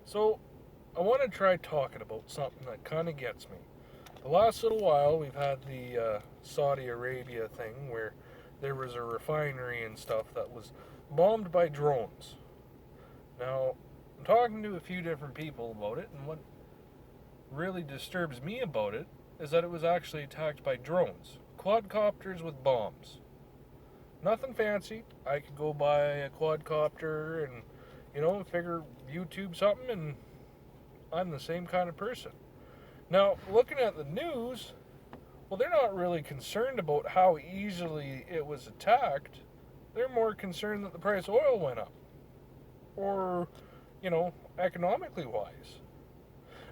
So, I want to try talking about something that kind of gets me. The last little while, we've had the Saudi Arabia thing where there was a refinery and stuff that was bombed by drones. Now, I'm talking to a few different people about it, and what really disturbs me about it is that it was actually attacked by drones, quadcopters with bombs. Nothing fancy. I could go buy a quadcopter and, figure YouTube something, and I'm the same kind of person. Now, looking at the news, well, they're not really concerned about how easily it was attacked. They're more concerned that the price of oil went up, or, economically wise.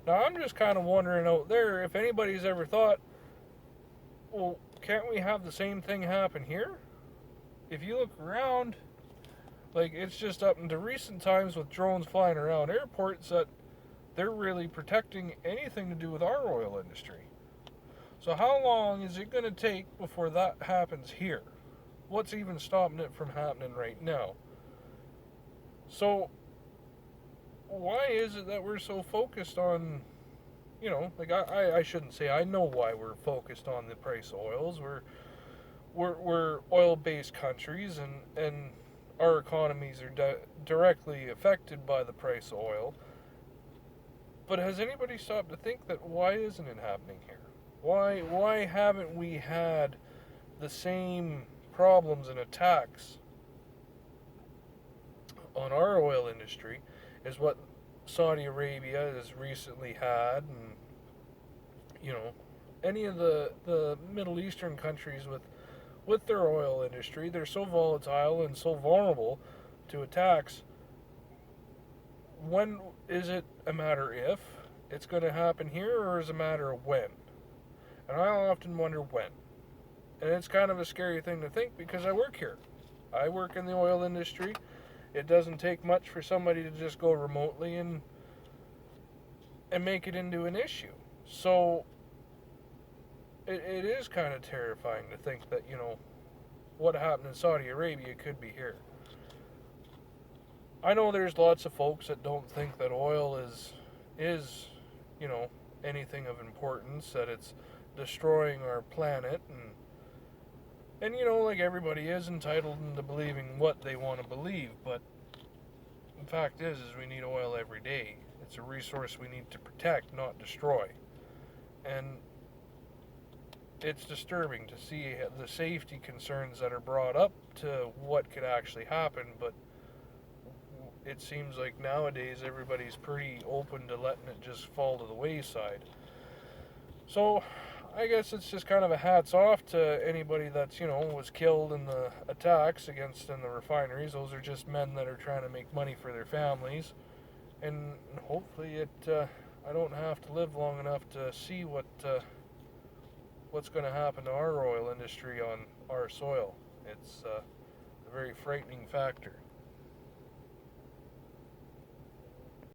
Now, I'm just kind of wondering out there if anybody's ever thought, well, can't we have the same thing happen here? If you look around, like it's just up into recent times with drones flying around airports that they're really protecting anything to do with our oil industry. So, how long is it going to take before that happens here? What's even stopping it from happening right now? So, why is it that we're so focused on, I shouldn't say I know why we're focused on the price of oils. We're oil based countries, and our economies are directly affected by the price of oil. But has anybody stopped to think that why isn't it happening here? Why haven't we had the same problems and attacks on our oil industry as what Saudi Arabia has recently had, and any of the Middle Eastern countries with their oil industry? They're so volatile and so vulnerable to attacks. When is it a matter if it's going to happen here, or is it a matter of when? And I often wonder when. And it's kind of a scary thing to think because I work here. I work in the oil industry. It doesn't take much for somebody to just go remotely and make it into an issue. So it is kind of terrifying to think that, what happened in Saudi Arabia could be here. I know there's lots of folks that don't think that oil is anything of importance, that it's destroying our planet, and like everybody is entitled into believing what they want to believe, but the fact is we need oil every day. It's a resource we need to protect, not destroy. And it's disturbing to see the safety concerns that are brought up to what could actually happen, but it seems like nowadays everybody's pretty open to letting it just fall to the wayside. So I guess it's just kind of a hats off to anybody that's, was killed in the attacks against in the refineries. Those are just men that are trying to make money for their families. And hopefully I don't have to live long enough to see what's going to happen to our oil industry on our soil. It's a very frightening factor.